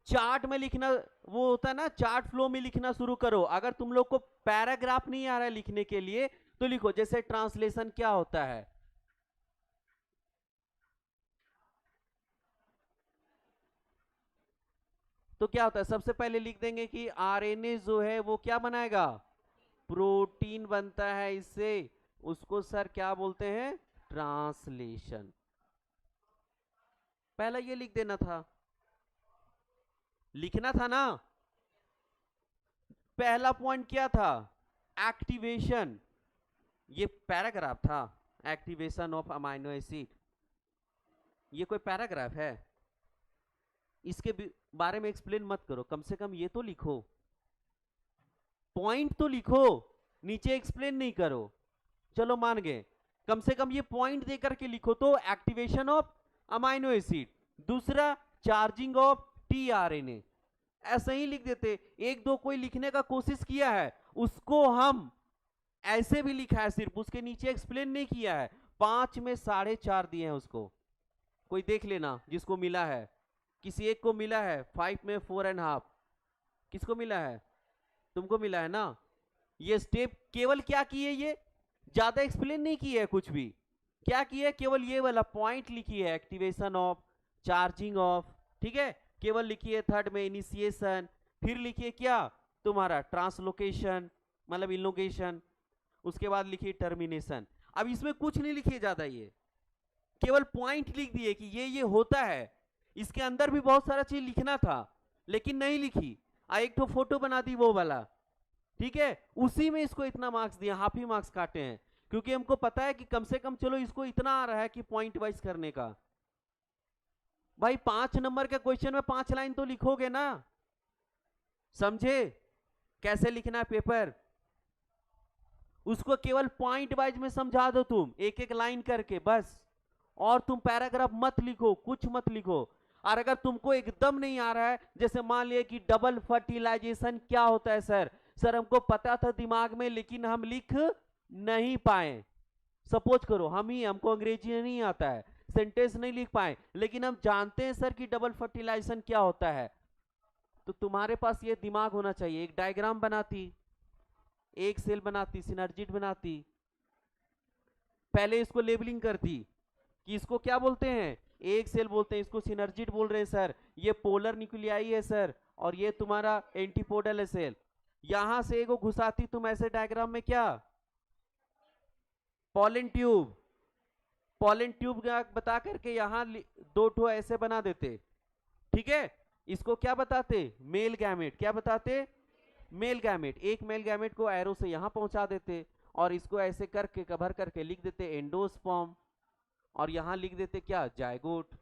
Chart में लिखना, वो होता है ना, चार्ट फ्लो में लिखना शुरू करो। अगर तुम लोग को पैराग्राफ नहीं आ रहा है लिखने के लिए तो लिखो, जैसे ट्रांसलेशन क्या होता है। तो क्या होता है, सबसे पहले लिख देंगे कि आरएनए जो है वो क्या बनाएगा, प्रोटीन बनता है इससे, उसको सर क्या बोलते हैं, ट्रांसलेशन। पहला ये लिख देना था, लिखना था ना। पहला पॉइंट क्या था, एक्टिवेशन, ये पैराग्राफ था, एक्टिवेशन ऑफ अमाइनो एसिड, ये कोई पैराग्राफ है? इसके बारे में एक्सप्लेन मत करो, कम से कम ये तो लिखो, पॉइंट तो लिखो, नीचे एक्सप्लेन नहीं करो। चलो मान गए, कम से कम ये पॉइंट देकर के लिखो तो, एक्टिवेशन ऑफ अमाइनो एसिड, दूसरा चार्जिंग ऑफ टीआरएनए, ऐसे ही लिख देते। एक दो कोई लिखने का कोशिश किया है, उसको हम ऐसे भी लिखा है, सिर्फ उसके नीचे एक्सप्लेन नहीं किया है। 5 में 4.5 दिए हैं उसको, कोई देख लेना जिसको मिला है। किसी एक को मिला है 5 में 4.5, किसको मिला है, तुमको मिला है ना। ये स्टेप केवल क्या किए, ये ज्यादा एक्सप्लेन नहीं किए है कुछ भी, क्या किए, केवल ये वाला पॉइंट लिखी है, एक्टिवेशन ऑफ, चार्जिंग ऑफ, ठीक है। केवल लिखिए थर्ड में इनिशिएशन, फिर लिखिए क्या तुम्हारा ट्रांसलोकेशन मतलब इलोंगेशन, उसके बाद लिखिए टर्मिनेशन। अब इसमें कुछ नहीं लिखिए ज्यादा, ये केवल पॉइंट लिख दिए कि ये होता है। इसके अंदर भी बहुत सारा चीज लिखना था लेकिन नहीं लिखी, एक तो फोटो बना दी वो वाला, ठीक है, उसी में इसको इतना मार्क्स दिया, हाफ ही मार्क्स काटे हैं, क्योंकि हमको पता है कि कम से कम चलो इसको इतना आ रहा है कि पॉइंट वाइज करने का। भाई 5 नंबर के क्वेश्चन में 5 लाइन तो लिखोगे ना, समझे कैसे लिखना है पेपर। उसको केवल पॉइंट वाइज में समझा दो तुम, एक एक लाइन करके बस, और तुम पैराग्राफ मत लिखो, कुछ मत लिखो। और अगर तुमको एकदम नहीं आ रहा है, जैसे मान लिया कि डबल फर्टिलाइजेशन क्या होता है सर, सर हमको पता था दिमाग में लेकिन हम लिख नहीं पाए, सपोज करो हम ही, हमको अंग्रेजी नहीं आता है, सेंटेंस नहीं लिख पाए, लेकिन हम जानते हैं सर कि डबल फर्टिलाइजेशन क्या होता है। तो तुम्हारे पास ये दिमाग होना चाहिए, एक डायग्राम बनाती, एक सेल बनाती, सिनर्जिट बनाती, पहले इसको लेबलिंग करती कि इसको क्या बोलते हैं, एक सेल बोलते हैं, इसको सिनर्जिट बोल रहे हैं सर, ये पोलर न्यूक्लियाई है सर, और ये तुम्हारा एंटीपोडल है सेल। यहां से एगो घुसाती तुम ऐसे डायग्राम में, क्या पॉलन ट्यूब, पॉलन ट्यूब बता करके यहां दो ठो ऐसे बना देते, ठीक है। इसको क्या बताते, मेल गैमेट, क्या बताते, मेल गैमेट। एक मेल गैमेट को एरो से यहां पहुंचा देते, और इसको ऐसे करके कवर करके लिख देते एंडोस्पर्म, और यहां लिख देते क्या, जायगोट।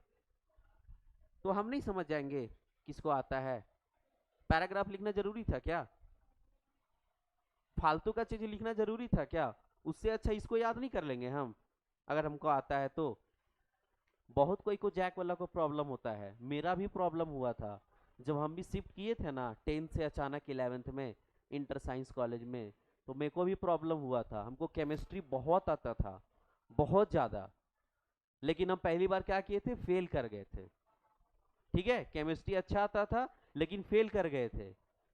तो हम नहीं समझ जाएंगे किसको आता है। पैराग्राफ लिखना जरूरी था क्या, फालतू का चीज लिखना जरूरी था क्या, उससे अच्छा इसको याद नहीं कर लेंगे हम अगर हमको आता है तो। बहुत कोई को जैक वाला को प्रॉब्लम होता है, मेरा भी प्रॉब्लम हुआ था जब हम भी शिफ्ट किए थे ना 10th से अचानक 11th में इंटर साइंस कॉलेज में, तो मेरे को भी प्रॉब्लम हुआ था। हमको केमिस्ट्री बहुत आता था, बहुत ज्यादा, लेकिन हम पहली बार क्या किए थे, फेल कर गए थे, ठीक है। केमिस्ट्री अच्छा आता था लेकिन फेल कर गए थे।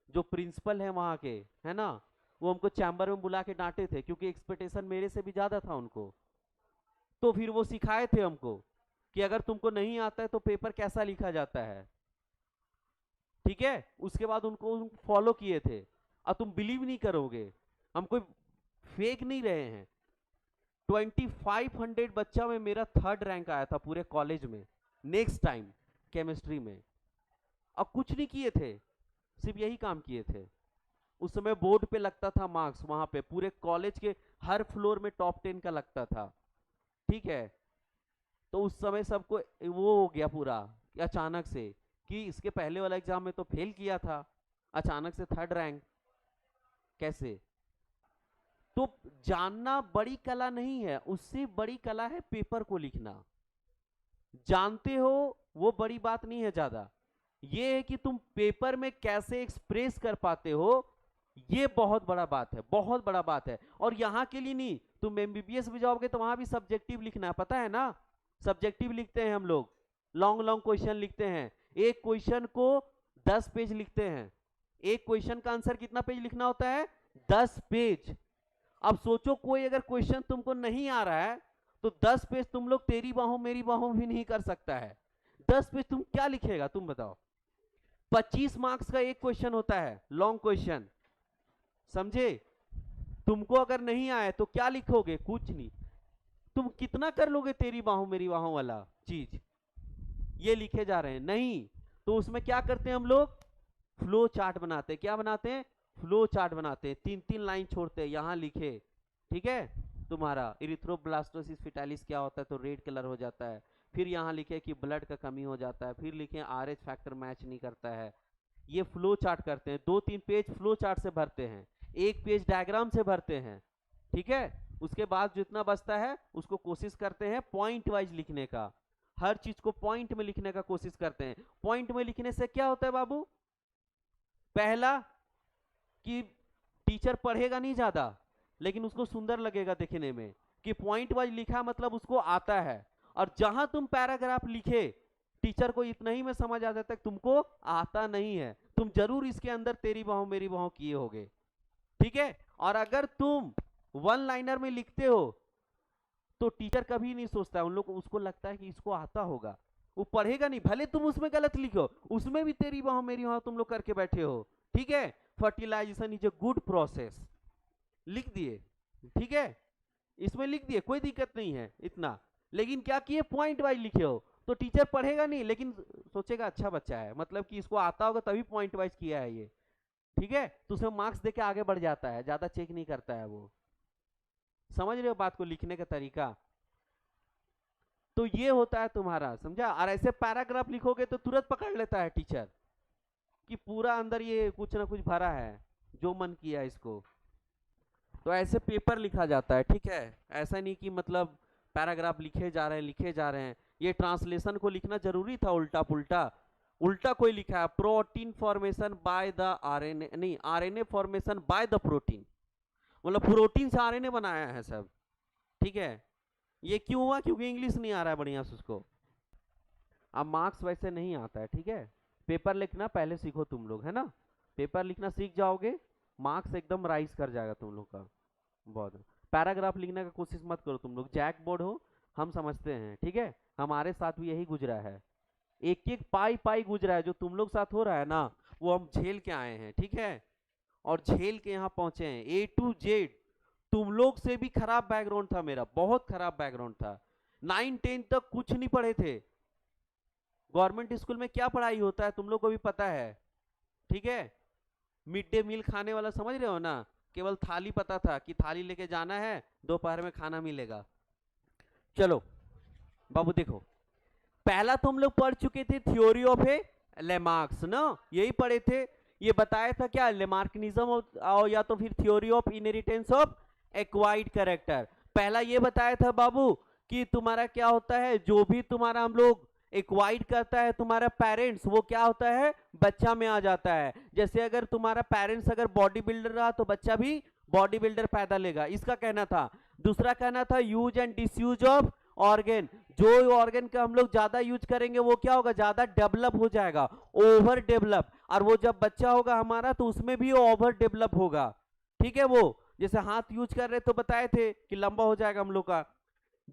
जो प्रिंसिपल है वहां के, है ना, वो हमको चैम्बर में बुला के डांटे थे, क्योंकि एक्सपेक्टेशन मेरे से भी ज्यादा था उनको। तो फिर वो सिखाए थे हमको कि अगर तुमको नहीं आता है तो पेपर कैसा लिखा जाता है, ठीक है। उसके बाद उनको फॉलो किए थे, और तुम बिलीव नहीं करोगे, हम कोई फेक नहीं रहे हैं। 2500 बच्चा में मेरा 3rd रैंक आया था पूरे कॉलेज में, नेक्स्ट टाइम केमिस्ट्री में। अब कुछ नहीं किए थे, सिर्फ यही काम किए थे। उस समय बोर्ड पे लगता था मार्क्स, वहां पे पूरे कॉलेज के हर फ्लोर में टॉप 10 का लगता था, ठीक है। तो उस समय सबको वो हो गया पूरा अचानक से कि इसके पहले वाला एग्जाम में तो फेल किया था, अचानक से 3rd रैंक कैसे। तो जानना बड़ी कला नहीं है, उससे बड़ी कला है पेपर को लिखना। जानते हो वो बड़ी बात नहीं है ज्यादा, ये है कि तुम पेपर में कैसे एक्सप्रेस कर पाते हो, ये बहुत बड़ा बात है, बहुत बड़ा बात है। और यहां के लिए नहीं, तुम एमबीबीएस भी जाओगे तो वहां भी सब्जेक्टिव लिखना है, पता है ना, सब्जेक्टिव लिखते हैं हम लोग, लॉन्ग लॉन्ग क्वेश्चन लिखते हैं। एक क्वेश्चन को 10 पेज लिखते हैं। एक क्वेश्चन का आंसर कितना पेज लिखना होता है? 10 पेज। अब सोचो कोई अगर क्वेश्चन तुमको नहीं आ रहा है तो 10 पेज तुम लोग तेरी बाहों मेरी बाहों भी नहीं कर सकता है। 10 पेज तुम क्या लिखेगा तुम बताओ? 25 मार्क्स का एक क्वेश्चन होता है, लॉन्ग क्वेश्चन, समझे? तुमको अगर नहीं आए तो क्या लिखोगे? कुछ नहीं। तुम कितना कर लोगे तेरी बाहों मेरी बाहों वाला चीज? ये लिखे जा रहे हैं नहीं। तो उसमें क्या करते हैं हम लोग? फ्लो चार्ट बनाते हैं। क्या बनाते हैं? फ्लो चार्ट बनाते हैं। 3-3 लाइन छोड़ते हैं, यहां लिखे, ठीक है, तुम्हारा इरिथ्रोब्लास्टोसिस फेटालिस क्या होता है तो रेड कलर हो जाता है। फिर यहाँ लिखे कि ब्लड का कमी हो जाता है। फिर लिखे आरएच फैक्टर मैच नहीं करता है। ये फ्लो चार्ट करते हैं। 2-3 पेज फ्लो चार्ट से भरते हैं, 1 पेज डायग्राम से भरते हैं, ठीक है। उसके बाद जितना बचता है उसको कोशिश करते हैं पॉइंट वाइज लिखने का। हर चीज को पॉइंट में लिखने का कोशिश करते हैं। पॉइंट में लिखने से क्या होता है बाबू? पहला कि टीचर पढ़ेगा नहीं ज्यादा, लेकिन उसको सुंदर लगेगा देखने में कि पॉइंट वाइज लिखा, मतलब उसको आता है। और जहां तुम पैराग्राफ लिखे टीचर को इतना ही में समझ आ जाता है तुमको आता नहीं है, तुम जरूर इसके अंदर तेरी बाहों मेरी बाहों किए होगे, ठीक है। और अगर तुम वन लाइनर में लिखते हो तो टीचर कभी नहीं सोचता है, उन लोग उसको लगता है कि इसको आता होगा, वो पढ़ेगा नहीं। भले तुम उसमें गलत लिखो, उसमें भी तेरी बाहों मेरी बाहों तुम लोग करके बैठे हो, ठीक है। Fertilisation is a good process, लिख दिए, ठीक है, इसमें लिख दिए, कोई दिक्कत नहीं है इतना। लेकिन क्या किए? पॉइंट वाइज लिखे हो तो टीचर पढ़ेगा नहीं, लेकिन सोचेगा अच्छा बच्चा है, मतलब कि इसको आता होगा तभी पॉइंट वाइज किया है ये, ठीक है। तो उसमें मार्क्स देके आगे बढ़ जाता है, ज्यादा चेक नहीं करता है वो। समझ रहे हो बात को, लिखने का तरीका? तो ये होता है तुम्हारा, समझा? और ऐसे पैराग्राफ लिखोगे तो तुरंत पकड़ लेता है टीचर कि पूरा अंदर ये कुछ ना कुछ भरा है, जो मन किया इसको। तो ऐसे पेपर लिखा जाता है, ठीक है। ऐसा नहीं कि मतलब पैराग्राफ लिखे जा रहे हैं लिखे जा रहे हैं। ये ट्रांसलेशन को लिखना जरूरी था उल्टा पुल्टा? उल्टा कोई लिखा है, protein formation by the RNA, नहीं, RNA formation by the protein, मतलब प्रोटीन से आरएनए बनाया है सब, ठीक है। ये क्यों हुआ? क्योंकि इंग्लिश नहीं आ रहा है बढ़िया से उसको। अब मार्क्स वैसे नहीं आता है, ठीक है। पेपर लिखना पहले सीखो तुम लोग, है ना। पेपर लिखना सीख जाओगे, मार्क्स एकदम राइज कर जाएगा तुम लोग का बहुत। पैराग्राफ लिखने का कोशिश मत करो तुम लोग, जैक बोर्ड हो, हम समझते हैं, ठीक है। हमारे साथ भी यही गुजरा है, एक एक पाई पाई गुजरा है। जो तुम लोग साथ हो रहा है ना, वो हम झेल के आए हैं, ठीक है। और झेल के यहाँ पहुंचे हैं, A to Z। तुम लोग से भी खराब बैकग्राउंड था मेरा, बहुत खराब बैकग्राउंड था। 9-10 तक कुछ नहीं पढ़े थे। गवर्नमेंट स्कूल में क्या पढ़ाई होता है तुम लोग को भी पता है, ठीक है। मिड डे मील खाने वाला, समझ रहे हो ना, केवल थाली पता था कि थाली लेके जाना है, दोपहर में खाना मिलेगा। चलो बाबू देखो, पहला तो हम लोग पढ़ चुके थे थ्योरी ऑफ ए लेमार्क्स ना, यही पढ़े थे। ये बताया था क्या? लेमार्किनिज्म या तो फिर theory of inheritance of acquired character. पहला ये बताया था बाबू कि तुम्हारा क्या होता है, जो भी तुम्हारा हम लोग एक्वायर्ड करता है तुम्हारा पेरेंट्स, वो क्या होता है? बच्चा में आ जाता है। जैसे अगर तुम्हारा पेरेंट्स अगर बॉडी बिल्डर रहा तो बच्चा भी बॉडी बिल्डर पैदा लेगा, इसका कहना था। दूसरा कहना था use and disuse of organ, जो ऑर्गन का हम लोग ज्यादा यूज करेंगे वो क्या होगा? ज्यादा डेवलप हो जाएगा, ओवर डेवलप। और वो जब बच्चा होगा हमारा तो उसमें भी ओवर डेवलप होगा, ठीक है। वो जैसे हाथ यूज कर रहे तो बताए थे कि लंबा हो जाएगा हम लोग का।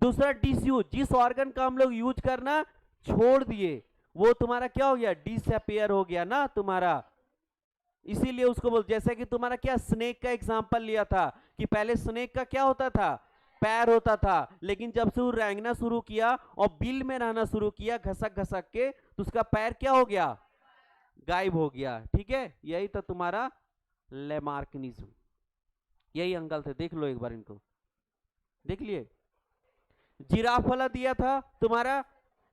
दूसरा डिसयूज, जिस ऑर्गन का हम लोग यूज करना छोड़ दिए वो तुम्हारा क्या हो गया? डिसअपियर हो गया ना तुम्हारा। इसीलिए उसको बोल, जैसे कि तुम्हारा क्या स्नेक का एग्जांपल लिया था कि पहले स्नेक का क्या होता था? पैर होता था, लेकिन जब से वो रेंगना शुरू किया और बिल में रहना शुरू किया घसक घसक के, तो उसका पैर क्या हो गया? गायब हो गया, ठीक है। यही था तुम्हारा लेमार्किनिज्म, यही अंकल थे। देख लो एक बार इनको, देख लिए। जिराफ वाला दिया था तुम्हारा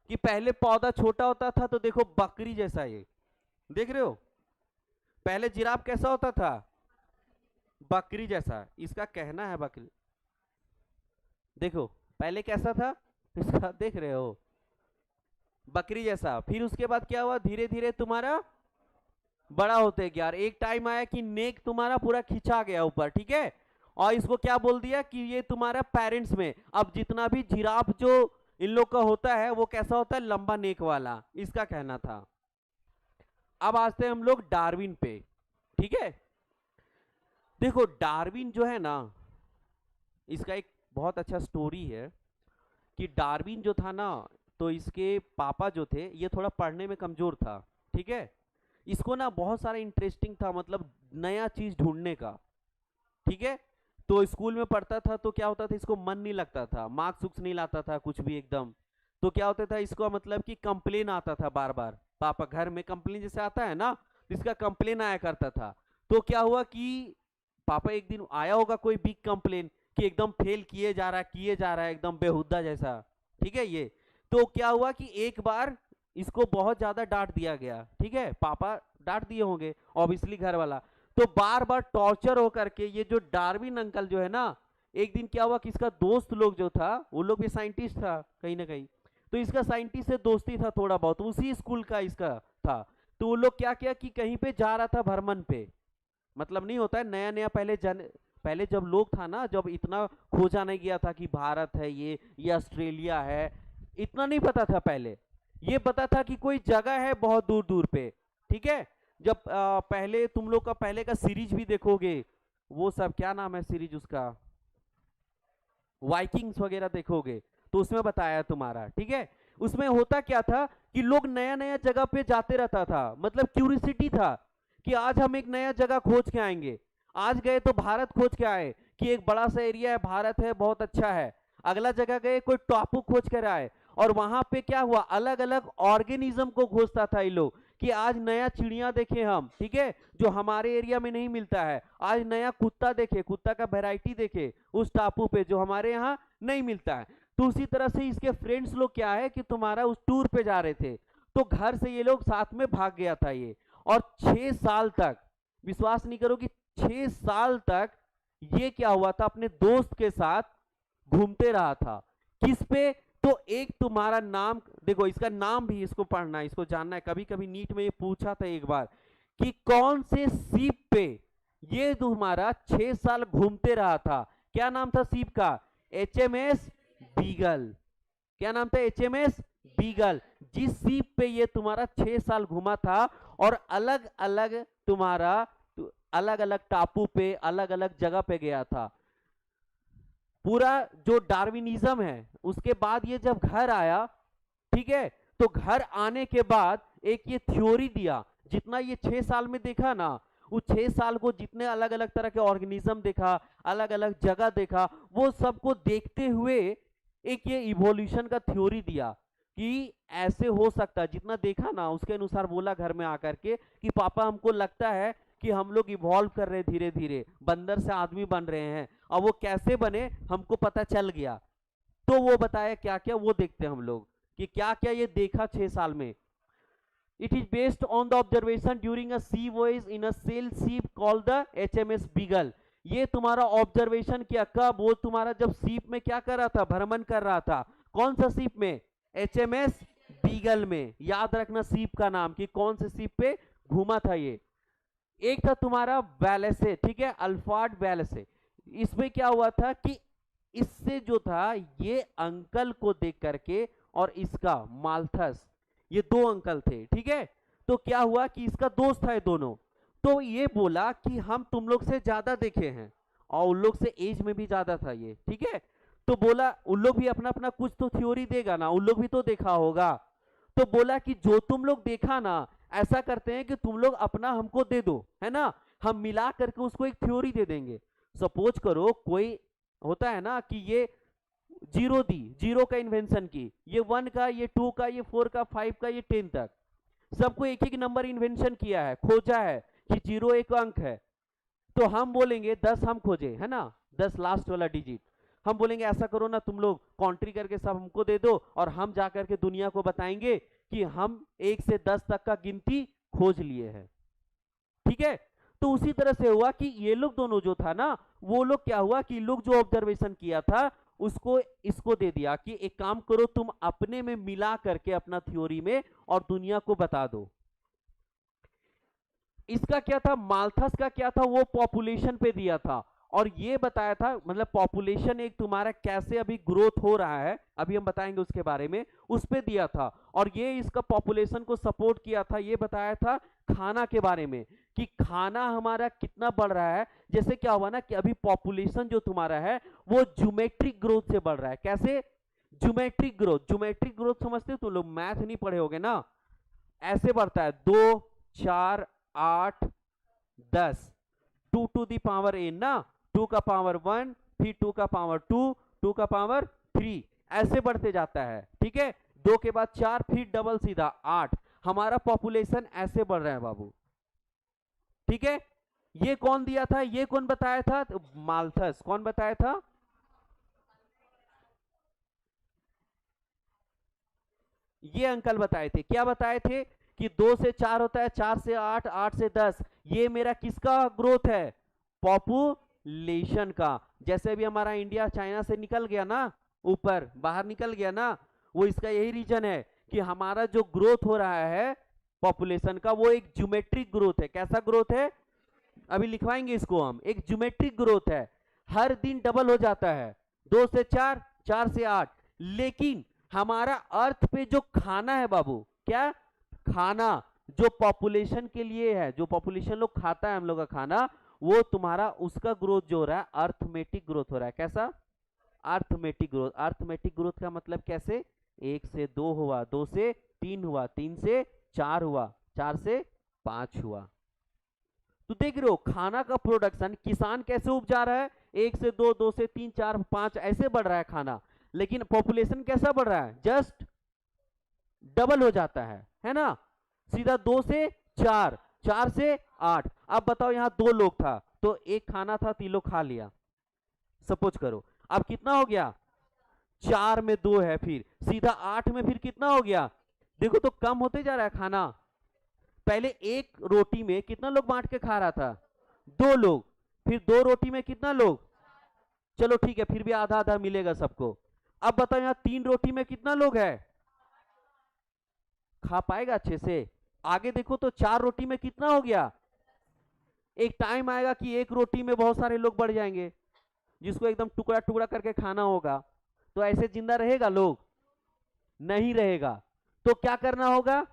कि पहले पौधा छोटा होता था, तो देखो बकरी जैसा, ये देख रहे हो, पहले जिराफ कैसा होता था? बकरी जैसा। इसका कहना है बकरी, देखो पहले कैसा था इसका, देख रहे हो, बकरी जैसा। फिर उसके बाद क्या हुआ? धीरे धीरे तुम्हारा बड़ा होते गया, एक टाइम आया कि नेक तुम्हारा पूरा खिंचा गया ऊपर, ठीक है। और इसको क्या बोल दिया कि ये तुम्हारा पेरेंट्स में, अब जितना भी जिराफ जो इन लोग का होता है वो कैसा होता है? लंबा नेक वाला, इसका कहना था। अब आते हैं हम लोग डार्विन पे। ठीक है, देखो डार्विन जो है ना, इसका एक बहुत अच्छा स्टोरी है कि डार्विन जो था ना, तो इसके पापा जो थे ये थोड़ा पढ़ने में कमजोर था। ठीक है, इसको ना बहुत सारा इंटरेस्टिंग था, मतलब नया चीज ढूंढने का। ठीक है, तो स्कूल में पढ़ता था तो क्या होता था, इसको मन नहीं लगता था, मार्क्स उक्स नहीं लाता था कुछ भी एकदम। तो क्या होता था इसको, मतलब कि कंप्लेन आता था बार बार, पापा घर में कंप्लेन जैसे आता है ना, तो इसका कंप्लेन आया करता था। तो क्या हुआ कि पापा एक दिन आया होगा कोई बिग कंप्लेन कि एकदम फेल किए जा रहा है, किए जा रहा है एकदम बेहुदा जैसा। ठीक है, ये तो क्या हुआ कि एक बार इसको बहुत ज्यादा डांट दिया गया। ठीक है, पापा डांट दिए होंगे ऑब्वियसली घर वाला। तो बार बार टॉर्चर होकर के ये जो डार्विन अंकल जो है ना, एक दिन क्या हुआ कि इसका दोस्त लोग जो था, वो लोग भी साइंटिस्ट था कहीं ना कहीं, तो इसका साइंटिस्ट से दोस्ती था थोड़ा बहुत, उसी स्कूल का इसका था। तो वो लोग क्या किया कि कहीं पे जा रहा था भ्रमण पे, मतलब नहीं होता है नया नया, पहले जब लोग था ना, जब इतना खोजा नहीं गया था कि भारत है ये ऑस्ट्रेलिया है, इतना नहीं पता था पहले। ये पता था कि कोई जगह है बहुत दूर दूर पे। ठीक है, जब पहले तुम लोग का पहले का सीरीज भी देखोगे, वो सब क्या नाम है सीरीज उसका, वाइकिंग्स वगैरह देखोगे, तो उसमें बताया तुम्हारा। ठीक है, उसमें होता क्या था कि लोग नया नया जगह पे जाते रहता था, मतलब क्यूरियोसिटी था कि आज हम एक नया जगह खोज के आएंगे। आज गए तो भारत खोज के आए कि एक बड़ा सा एरिया है, भारत है, बहुत अच्छा है। अगला जगह गए कोई टापू खोज कर आए, और वहां पे क्या हुआ, अलग अलग ऑर्गेनिज्म को खोजता था ये लोग कि आज नया चिड़िया देखे हम। ठीक है, जो हमारे एरिया में नहीं मिलता है। आज नया कुत्ता देखे, कुत्ता का वैरायटी देखे उस टापू पे जो हमारे यहाँ नहीं मिलता है। तो उसी तरह से इसके फ्रेंड्स लोग क्या है कि तुम्हारा उस टूर पे जा रहे थे, तो घर से ये लोग साथ में भाग गया था ये। और 6 साल तक, विश्वास नहीं करोगे, 6 साल तक ये क्या हुआ था, अपने दोस्त के साथ घूमते रहा था। किस पे, तो एक तुम्हारा नाम देखो, इसका नाम भी इसको पढ़ना है, इसको जानना है। कभी कभी नीट में ये पूछा था एक बार कि कौन से सीप पे ये तुम्हारा 6 साल घूमते रहा था। क्या नाम था सीप का, HMS बीगल। क्या नाम था, HMS बीगल। जिस सीप पे ये तुम्हारा 6 साल घूमा था, और अलग अलग तुम्हारा अलग अलग टापू पे, अलग अलग जगह पे गया था। पूरा जो डार्विनिज्म है, उसके बाद ये जब घर आया, ठीक है, तो घर आने के बाद एक ये थ्योरी दिया, जितना ये 6 साल में देखा ना, वो 6 साल को जितने अलग अलग तरह के ऑर्गेनिज्म देखा, अलग अलग जगह देखा, वो सबको देखते हुए एक ये इवोल्यूशन का थ्योरी दिया कि ऐसे हो सकता है। जितना देखा ना उसके अनुसार बोला घर में आकर के कि पापा हमको लगता है कि हम लोग इवॉल्व कर रहे हैं, धीरे धीरे बंदर से आदमी बन रहे हैं। और वो कैसे बने हमको पता चल गया। तो वो बताया क्या क्या, वो देखते हैं हम लोग कि क्या क्या ये देखा 6 साल में। It is based on the observation during a sea voyage in a sail ship called the HMS Beagle. ये तुम्हारा ऑब्जर्वेशन किया कब, वो तुम्हारा जब सीप में क्या कर रहा था, भ्रमण कर रहा था। कौन सा सीप में, HMS बीगल में। याद रखना सीप का नाम कि कौन से सीप पे घूमा था ये। एक था तुम्हारा वैलेसे, ठीक है, अल्फार्ड वैलेसे। इसमें क्या हुआ था कि इससे जो था, ये अंकल को देख करके, और इसका माल्थस, ये दो अंकल थे। ठीक है, तो क्या हुआ कि इसका दोस्त था ये दोनों, तो ये बोला कि हम तुम लोग से ज्यादा देखे हैं, और उन लोग से एज में भी ज्यादा था ये। ठीक है, तो बोला उन लोग भी अपना अपना कुछ तो थ्योरी देगा ना, उन लोग भी तो देखा होगा। तो बोला कि जो तुम लोग देखा ना, ऐसा करते हैं कि तुम लोग अपना हमको दे दो, है ना, हम मिला करके उसको एक थ्योरी दे देंगे। सपोज करो कोई होता है ना कि ये जीरो दी, जीरो का इन्वेंशन की, ये 1 का, ये 2 का, ये 4 का, 5 का, ये 10 तक, सबको एक एक नंबर इन्वेंशन किया है, खोजा है कि जीरो एक अंक है। तो हम बोलेंगे 10 हम खोजे, है ना, 10 लास्ट वाला डिजिट। हम बोलेंगे ऐसा करो ना तुम लोग कॉन्ट्री करके सब हमको दे दो, और हम जा करके दुनिया को बताएंगे कि हम 1 से 10 तक का गिनती खोज लिए हैं। ठीक है, तो उसी तरह से हुआ कि ये लोग दोनों जो था ना, वो लोग क्या हुआ कि लोग जो ऑब्जर्वेशन किया था उसको इसको दे दिया कि एक काम करो तुम अपने में मिला करके अपना थ्योरी में, और दुनिया को बता दो। इसका क्या था, माल्थस का क्या था, वो पॉपुलेशन पे दिया था, और ये बताया था मतलब पॉपुलेशन एक तुम्हारा कैसे अभी ग्रोथ हो रहा है, अभी हम बताएंगे उसके बारे में, उस पे दिया था। और ये इसका पॉपुलेशन को सपोर्ट किया था, ये बताया था खाना के बारे में कि खाना हमारा कितना बढ़ रहा है। जैसे क्या हुआ ना कि अभी पॉपुलेशन जो तुम्हारा है वो ज्योमेट्रिक ग्रोथ से बढ़ रहा है। कैसे? Geometric growth. ज्योमेट्रिक ग्रोथ समझते हो तुम लोग, मैथ नहीं पढ़े होगे ना। ऐसे बढ़ता है 2 4 8 10, 2 टू दी पावर n ना, 2 का पावर 1, फिर 2 का पावर 2, 2 का पावर 3, ऐसे बढ़ते जाता है। ठीक है, 2 के बाद 4, फिर डबल सीधा 8। हमारा पॉपुलेशन ऐसे बढ़ रहा है बाबू। ठीक है, ये कौन दिया था, ये कौन बताया था? तो माल्थस। कौन बताया था? ये अंकल बताए थे। क्या बताए थे? कि 2 से 4 होता है, 4 से 8, 8 से 10। ये मेरा किसका ग्रोथ है? पॉपुलेशन का। जैसे भी हमारा इंडिया चाइना से निकल गया ना, ऊपर बाहर निकल गया ना, वो इसका यही रीजन है कि हमारा जो ग्रोथ हो रहा है पॉपुलेशन का, वो एक ज्योमेट्रिक ग्रोथ है। कैसा ग्रोथ है? अभी लिखवाएंगे इसको हम। एक ज्योमेट्रिक ग्रोथ है, हर दिन डबल हो जाता है, 2 से 4, 4 से 8। लेकिन हमारा अर्थ पे जो खाना है बाबू, क्या खाना जो पॉपुलेशन के लिए है, जो पॉपुलेशन लोग खाता है हम लोग का खाना, वो तुम्हारा उसका ग्रोथ जो हो रहा है अर्थमेटिक ग्रोथ हो रहा है। कैसा? Arithmetic growth. अर्थमेटिक ग्रोथ का मतलब कैसे? 1 से 2 हुआ, 2 से 3 हुआ, 3 से 4 हुआ, 4 से 5 हुआ। तो देख रहे हो खाना का प्रोडक्शन किसान कैसे उपजा रहा है, 1 से 2, 2 से 3, 4, 5 ऐसे बढ़ रहा है खाना। लेकिन पॉपुलेशन कैसा बढ़ रहा है? जस्ट डबल हो जाता है ना। सीधा 2 से 4, 4 से 8। अब बताओ यहाँ 2 लोग था तो एक खाना था, 3 लोग खा लिया, सपोज करो। अब कितना हो गया? 4 में 2 है, फिर सीधा 8 में फिर कितना हो गया? देखो तो कम होते जा रहा है खाना। पहले एक रोटी में कितना लोग बांट के खा रहा था? 2 लोग। फिर 2 रोटी में कितना लोग? चलो ठीक है, फिर भी आधा आधा मिलेगा सबको। अब बताओ यहाँ 3 रोटी में कितना लोग है? खा पाएगा अच्छे से? आगे देखो तो 4 रोटी में कितना हो गया? एक टाइम आएगा कि एक रोटी में बहुत सारे लोग बढ़ जाएंगे, जिसको एकदम टुकड़ा टुकड़ा करके खाना होगा। तो ऐसे जिंदा रहेगा लोग? नहीं रहेगा। तो क्या करना होगा?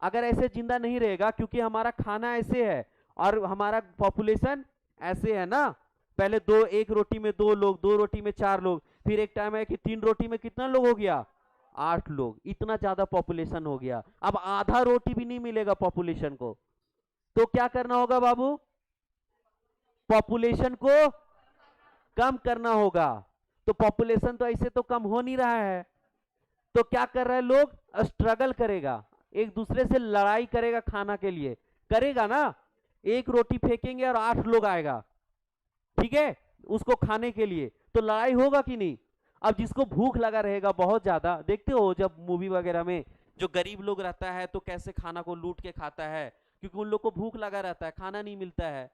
अगर ऐसे जिंदा नहीं रहेगा, क्योंकि हमारा खाना ऐसे है और हमारा पॉपुलेशन ऐसे है ना, पहले दो, एक रोटी में 2 लोग, 2 रोटी में 4 लोग, फिर एक टाइम है कि 3 रोटी में कितना लोग हो गया? 8 लोग। इतना ज्यादा पॉपुलेशन हो गया, अब आधा रोटी भी नहीं मिलेगा पॉपुलेशन को। तो क्या करना होगा बाबू? पॉपुलेशन को कम करना होगा। तो पॉपुलेशन तो ऐसे तो कम हो नहीं रहा है, तो क्या कर रहे हैं लोग? स्ट्रगल करेगा, एक दूसरे से लड़ाई करेगा खाना के लिए, करेगा ना। एक रोटी फेंकेंगे और 8 लोग आएगा, ठीक है, उसको खाने के लिए, तो लड़ाई होगा कि नहीं? अब जिसको भूख लगा रहेगा बहुत ज्यादा, देखते हो जब मूवी वगैरह में जो गरीब लोग रहता है तो कैसे खाना को लूट के खाता है, क्योंकि उन लोग को भूख लगा रहता है, खाना नहीं मिलता है।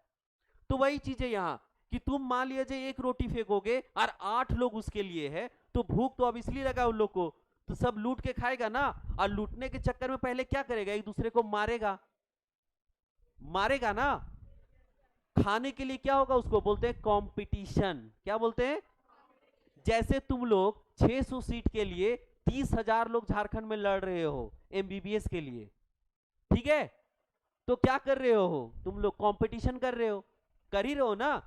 तो वही चीज है यहाँ कि तुम मान लीजिए एक रोटी फेंकोगे और 8 लोग उसके लिए है, तो भूख तो अब इसलिए लगा उन लोग को, तो सब लूट के खाएगा ना। और लूटने के चक्कर में पहले क्या करेगा? एक दूसरे को मारेगा, मारेगा ना। खाने के लिए क्या होगा? उसको बोलते हैं कंपटीशन। क्या बोलते हैं? जैसे तुम लोग 600 सीट के लिए 30,000 लोग झारखंड में लड़ रहे हो एमबीबीएस के लिए, ठीक है, तो क्या कर रहे हो? तुम लोग कंपटीशन कर रहे हो, कर ही रहे हो ना,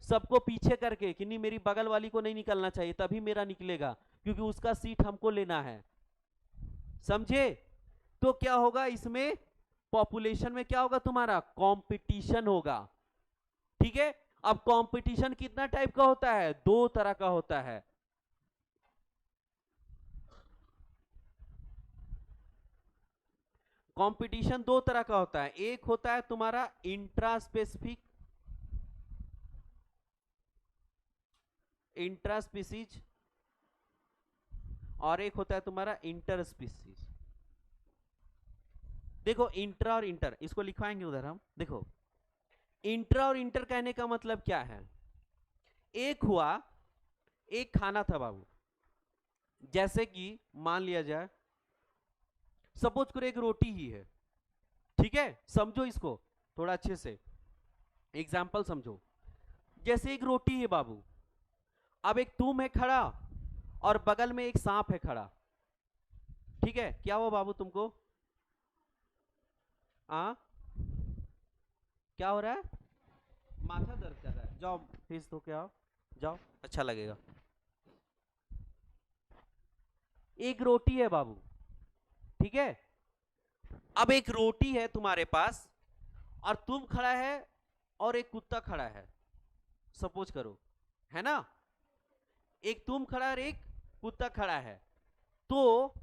सबको पीछे करके कि नहीं मेरी बगल वाली को नहीं निकलना चाहिए, तभी मेरा निकलेगा, क्योंकि उसका सीट हमको लेना है। समझे? तो क्या होगा इसमें? पॉपुलेशन में क्या होगा? तुम्हारा कंपटीशन होगा। ठीक है, अब कंपटीशन कितना टाइप का होता है? 2 तरह का होता है। कंपटीशन 2 तरह का होता है। एक होता है तुम्हारा इंट्रा स्पेसिफिक, इंट्रा स्पीसीज, और एक होता है तुम्हारा इंटर स्पीसीज। देखो इंट्रा और इंटर, इसको लिखवाएंगे उधर हम। देखो इंट्रा और इंटर कहने का मतलब क्या है? एक हुआ, एक खाना था बाबू, जैसे कि मान लिया जाए, सपोज करो एक रोटी ही है, ठीक है, समझो इसको थोड़ा अच्छे से, एग्जाम्पल समझो। जैसे एक रोटी है बाबू, अब एक तुम है खड़ा और बगल में एक सांप है खड़ा, ठीक है, क्या हुआ बाबू तुमको? क्या हो रहा है? माथा दर्द कर रहा है, जाओ फेस धो के आओ, जाओ, अच्छा लगेगा। एक रोटी है बाबू, ठीक है, अब एक रोटी है तुम्हारे पास और तुम खड़ा है और एक कुत्ता खड़ा है, सपोज करो, है ना, एक तुम खड़ा और एक कुत्ता खड़ा है, तो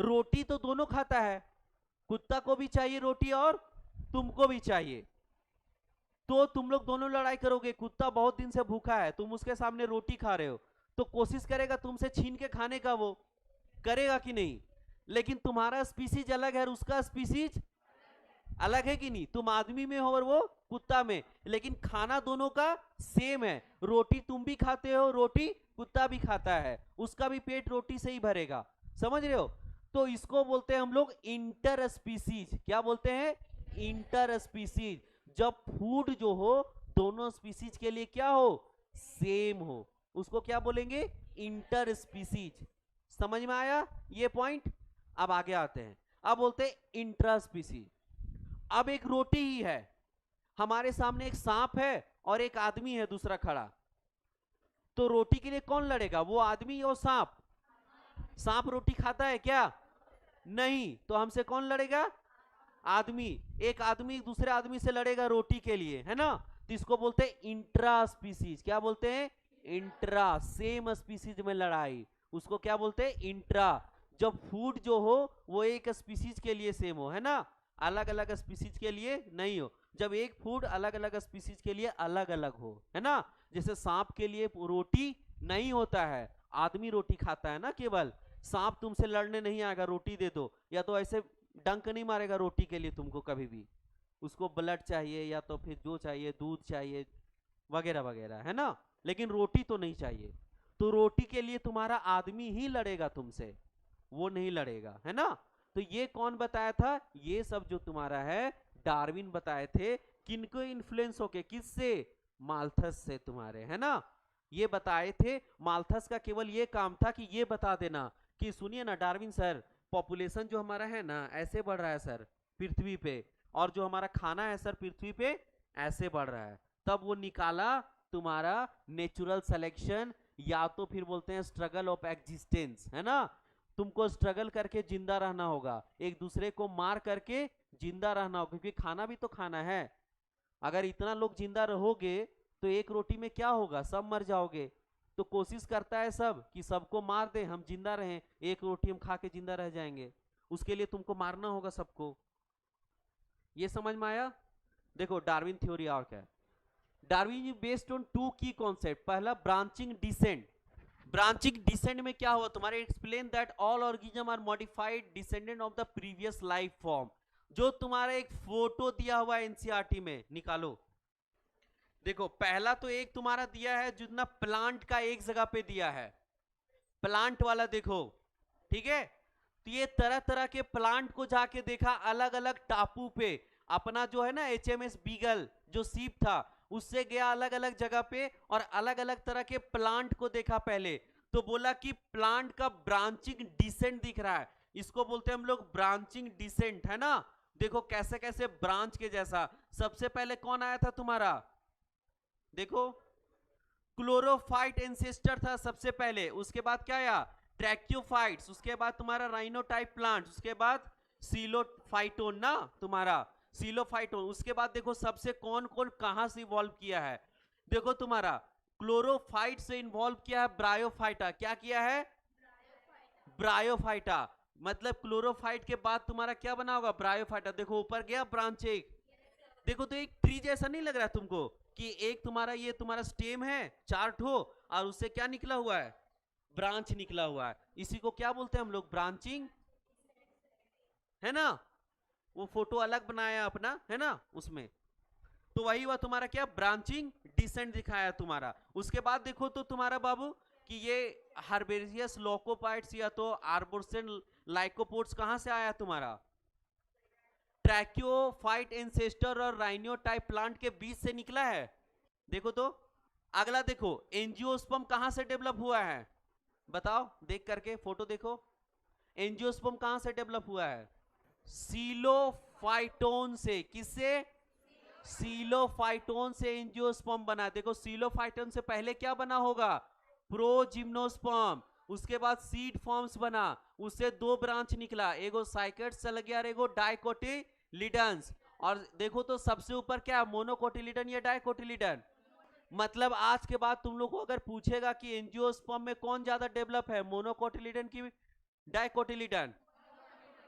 रोटी तो दोनों खाता है, कुत्ता को भी चाहिए रोटी और तुमको भी चाहिए, तो तुम लोग दोनों लड़ाई करोगे। कुत्ता बहुत दिन से भूखा है, तुम उसके सामने रोटी खा रहे हो, तो कोशिश करेगा तुमसे छीन के खाने का, वो करेगा कि नहीं? लेकिन तुम्हारा स्पीसीज अलग है और उसका स्पीसीज अलग है कि नहीं? तुम आदमी में हो और वो कुत्ता में, लेकिन खाना दोनों का सेम है, रोटी तुम भी खाते हो, रोटी कुत्ता भी खाता है, उसका भी पेट रोटी से ही भरेगा, समझ रहे हो? तो इसको बोलते हैं हम लोग इंटर स्पीसीज। क्या बोलते हैं? Inter species. जब फूड जो हो दोनों स्पीसीज के लिए क्या हो? सेम हो, उसको क्या बोलेंगे? Inter species. समझ में आया ये पॉइंट? अब आगे आते हैं, अब बोलते हैं इंट्रा स्पीसीज। अब एक रोटी ही है, हमारे सामने एक सांप है और एक आदमी है दूसरा खड़ा, तो रोटी के लिए कौन लड़ेगा? वो आदमी और सांप? सांप रोटी खाता है क्या? नहीं, तो हमसे कौन लड़ेगा? आदमी। एक आदमी दूसरे आदमी से लड़ेगा रोटी के लिए, है ना? तो इसको बोलते हैं इंट्रा स्पीसीज। क्या बोलते हैं? इंट्रा, सेम स्पीसीज में लड़ाई, उसको क्या बोलते हैं? इंट्रा। जब फूड जो हो वो एक स्पीसीज के लिए सेम हो, है ना, अलग अलग स्पीसीज के लिए नहीं हो। जब एक फूड अलग अलग स्पीसीज के लिए अलग अलग हो, है ना, जैसे सांप के लिए रोटी नहीं होता है, आदमी रोटी खाता है ना केवल, सांप तुमसे लड़ने नहीं आएगा, रोटी दे दो, या तो ऐसे डंक नहीं मारेगा रोटी के लिए तुमको कभी भी, उसको ब्लड चाहिए या तो फिर जो चाहिए, दूध चाहिए वगैरह वगैरह, है ना, लेकिन रोटी तो नहीं चाहिए। तो रोटी के लिए तुम्हारा आदमी ही लड़ेगा तुमसे, वो नहीं लड़ेगा, है ना। तो ये कौन बताया था? ये सब जो तुम्हारा है डार्विन बताए थे। किनको इन्फ्लुएंस होके? किससे? माल्थस से तुम्हारे, है ना, ये बताए थे। माल्थस का केवल ये काम था कि ये बता देना कि सुनिए ना डार्विन सर, पॉपुलेशन जो हमारा है ना ऐसे बढ़ रहा है सर पृथ्वी पे, और जो हमारा खाना है सर पृथ्वी पे ऐसे बढ़ रहा है। तब वो निकाला तुम्हारा नेचुरल सिलेक्शन, या तो फिर बोलते हैं स्ट्रगल ऑफ एग्जिस्टेंस, है ना, तुमको स्ट्रगल करके जिंदा रहना होगा, एक दूसरे को मार करके जिंदा रहना होगा, क्योंकि खाना भी तो खाना है। अगर इतना लोग जिंदा रहोगे तो एक रोटी में क्या होगा? सब मर जाओगे। तो कोशिश करता है सब कि सबको मार दे, हम जिंदा रहें, एक रोटी हम खा के जिंदा रह जाएंगे, उसके लिए तुमको मारना होगा सबको। ये समझ में आया? देखो डार्विन थ्योरी और क्या है। Darwin is based on two key concept. पहला ब्रांचिंग डिसेंट। ब्रांचिंग डिसेंट में क्या हुआ तुम्हारे? Explain that all organism are modified descendant of the previous life form. जो तुम्हारा एक फोटो दिया हुआ है एनसीईआरटी में, निकालो। देखो पहला तो एक तुम्हारा दिया है जितना प्लांट का एक जगह पे दिया है, प्लांट वाला देखो, ठीक है। तो ये तरह तरह के प्लांट को जाके देखा अलग अलग टापू पे। अपना जो है ना HMS बीगल जो सीप था, उससे गया अलग अलग जगह पे और अलग अलग तरह के प्लांट को देखा पहले। तो बोला कि प्लांट का ब्रांचिंग डिसेंट दिख रहा है, इसको बोलते हैं हम लोग ब्रांचिंग डिसेंट, है ना। देखो कैसे कैसे ब्रांच के जैसा। सबसे पहले कौन आया था तुम्हारा? देखो क्लोरोफाइट एंसेस्टर था सबसे पहले, उसके बाद क्या आया? ट्रैक्योफाइट्स, उसके बाद तुम्हारा राइनोटाइप प्लांट, उसके बाद सीलोफाइटोन ना तुम्हारा, सीलोफाइटोन। उसके बाद देखो सबसे कौन कौन कहां से इवॉल्व किया है। देखो तुम्हारा क्लोरोफाइट से इन्वॉल्व किया है ब्रायोफाइटा। क्या किया है? ब्रायोफाइटा। मतलब क्लोरोफाइट के बाद तुम्हारा क्या बना होगा? ब्रायोफाइटा। देखो ऊपर गया ब्रांच एक। देखो तो एक ट्री जैसा नहीं लग रहा तुमको कि एक तुम्हारा ये तुम्हारा स्टेम है चार ठो और उससे क्या निकला हुआ है? ब्रांच निकला हुआ है। इसी को क्या बोलते हैं हम लोग? ब्रांचिंग, है ना। वो फोटो अलग बनाया अपना, है ना, उसमें तो वही हुआ तुम्हारा क्या? ब्रांचिंग डिसेंट दिखाया तुम्हारा। उसके बाद देखो तो तुम्हारा बाबू कि ये हर्बेरियस लोकोपाइट्स या तो आर्बोरेशन लाइकोपोड्स कहां से आया तुम्हारा? ट्रैक्योफाइट एंसेस्टर और राइनोटाइप प्लांट के बीच से निकला है। देखो तो अगला देखो, एंजियोस्पर्म कहां से डेवलप हुआ है, बताओ देख करके, फोटो देखो, एंजियोस्पर्म कहां से डेवलप हुआ है, सीलोफाइटोन से। किससे? सीलोफाइटोन से एंजियोस्पर्म बना। देखो सीलोफाइटोन से पहले क्या बना होगा, प्रोजिम्नोस्पर्म, उसके बाद सीड फॉर्म्स बना, उससे दो ब्रांच निकला, एगो साइकेट्स चल गया और एगो डाइकोटिलिडन्स। और देखो तो सबसे ऊपर क्या है, मोनोकोटिलिडन या डाइकोटिलिडन। मतलब आज के बाद तुम लोग को अगर पूछेगा कि एंजियोस्पर्म में कौन ज्यादा डेवलप है, मोनोकोटिलिडन की डाइकोटिलिडन?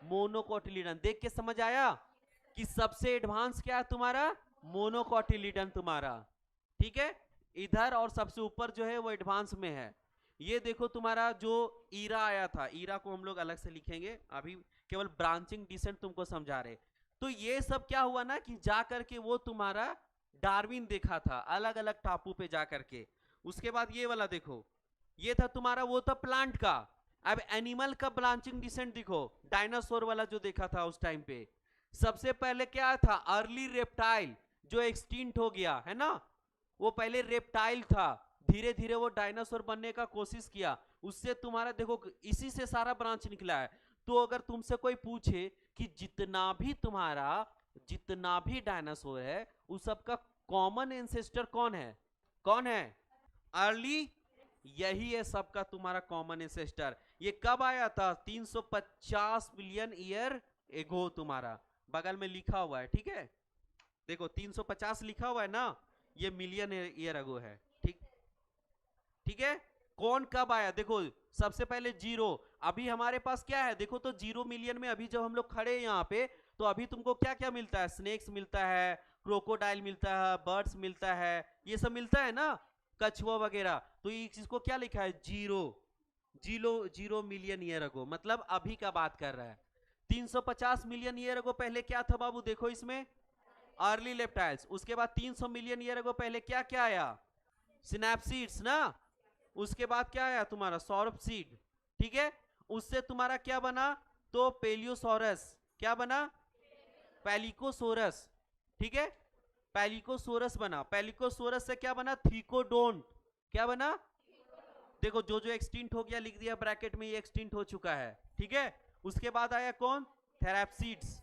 मोनोकोटिलिडन। देख के समझ आया कि सबसे एडवांस क्या है तुम्हारा, मोनोकोटिलिडन तुम्हारा, ठीक है। इधर और सबसे ऊपर जो है वो एडवांस में है। ये देखो तुम्हारा जो ईरा आया था, ईरा को हम लोग अलग से लिखेंगे, अभी केवल ब्रांचिंग डिसेंट तुमको समझा रहे। तो ये सब क्या हुआ ना कि जा करके वो तुम्हारा डार्विन देखा था अलग अलग टापू पे जा करके। उसके बाद ये वाला देखो, ये था तुम्हारा, वो था प्लांट का। अब एनिमल का ब्रांचिंग डिसेंट देखो, डायनासोर वाला जो देखा था उस टाइम पे, सबसे पहले क्या था, अर्ली रेप्टाइल जो एक्सटिंक्ट हो गया है ना, वो पहले रेप्टाइल था, धीरे धीरे वो डायनासोर बनने का कोशिश किया, उससे तुम्हारा देखो इसी से सारा ब्रांच निकला है। तो अगर तुमसे कोई पूछे कि जितना भी डायनासोर है उस सबका कॉमन एंसेस्टर कौन है, कौन है, अर्ली, यही है सबका तुम्हारा कॉमन एंसेस्टर। ये कब आया था, 350 मिलियन ईयर एगो, तुम्हारा बगल में लिखा हुआ है, ठीक है। देखो 350 लिखा हुआ है ना, ये मिलियन ईयर एगो है, ठीक, ठीक है। कौन कब आया, देखो सबसे पहले जीरो, अभी हमारे पास क्या है, देखो तो 0 मिलियन में अभी जब हम लोग खड़े हैं यहाँ पे, तो अभी तुमको क्या क्या मिलता है, स्नेक्स मिलता है, क्रोकोडाइल मिलता है, बर्ड्स मिलता है, ये सब मिलता है ना, कछुआ वगैरह। तो ये इसको क्या लिखा है, जीरो, 0 मिलियन ईयर अगो, मतलब अभी का बात कर रहा है। 350 मिलियन ईयर अगो पहले क्या था बाबू, देखो इसमें अर्ली लेप्टाइल्स। उसके बाद 300 मिलियन ईयर अगो पहले क्या क्या आया, सिनैप्सीड्स ना। उसके बाद क्या आया तुम्हारा, सौरपसीड, ठीक है। उससे तुम्हारा क्या बना, तो पेलियोसोरस, क्या बना, पैलिकोसोरस, ठीक है, पैलिकोसोरस बना। पैलिकोसोरस से क्या बना, थीकोडोंट, क्या बना, देखो जो जो एक्सटिंक्ट हो गया लिख दिया ब्रैकेट में, ये एक्सटिंक्ट हो चुका है, ठीक है। उसके बाद आया कौन, थेराप्सीड्स,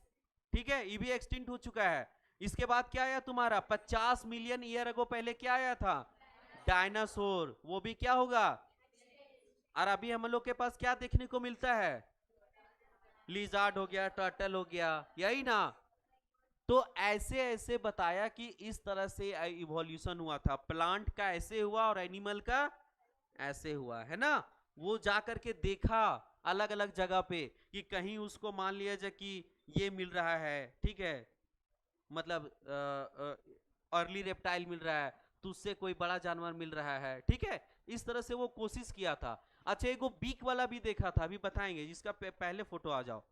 ठीक है, ये भी एक्सटिंक्ट हो चुका है। इसके बाद क्या आया तुम्हारा, 50 मिलियन ईयर अगो पहले क्या आया था, डायनासोर, वो भी क्या होगा। और अभी हम लोग के पास क्या देखने को मिलता है, लिजार्ड हो गया, टर्टल हो गया, यही ना। तो ऐसे ऐसे बताया कि इस तरह से इवोल्यूशन हुआ था, प्लांट का ऐसे हुआ और एनिमल का ऐसे हुआ, है ना। वो जाकर के देखा अलग अलग जगह पे कि कहीं उसको मान लिया जाए कि ये मिल रहा है, ठीक है, मतलब अर्ली रेप्टाइल मिल रहा है, तो उससे कोई बड़ा जानवर मिल रहा है, ठीक है। इस तरह से वो कोशिश किया था। अच्छा एगो बीक वाला भी देखा था, अभी बताएंगे, जिसका पहले फोटो आ जाओ।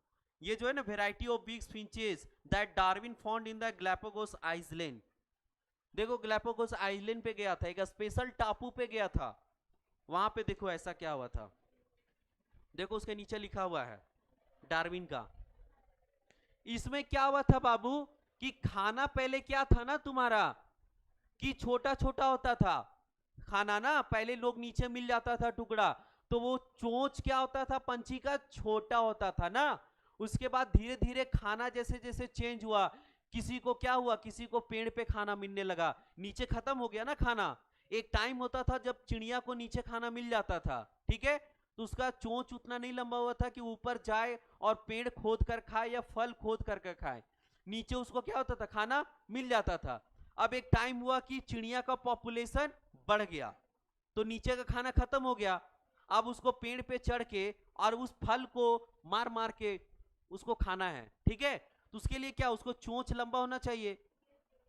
ये जो है ना, variety of beaks finches that Darwin found in the Galapagos island. देखो ग्लैपागोस आइलैंड पे गया था, एक स्पेशल टापू पे गया था, वहां पे देखो ऐसा क्या हुआ था, देखो उसके नीचे लिखा हुआ है डार्विन का। इसमें क्या हुआ था बाबू, कि खाना पहले क्या था ना तुम्हारा, कि छोटा छोटा होता था खाना ना, पहले लोग नीचे मिल जाता था टुकड़ा, तो वो चोंच क्या होता था पंछी का, छोटा होता था ना। उसके बाद धीरे धीरे खाना जैसे जैसे चेंज हुआ, किसी को क्या हुआ, किसी को पेड़ पे खाना मिलने लगा, नीचे खत्म हो गया ना खाना। एक टाइम होता था जब चिड़िया को नीचे खाना मिल जाता था, ठीक है, तो उसका चोंच उतना नहीं लंबा हुआ था कि ऊपर जाए और पेड़ खोद कर खाए या फल खोद कर खाए, नीचे उसको क्या होता था, खाना मिल जाता था। अब एक टाइम हुआ कि चिड़िया का पॉपुलेशन बढ़ गया, तो नीचे का खाना खत्म हो गया, अब उसको पेड़ पे चढ़ के और उस फल को मार मार के उसको खाना है, ठीक है। तो उसके लिए क्या, उसको चोंच लंबा होना चाहिए,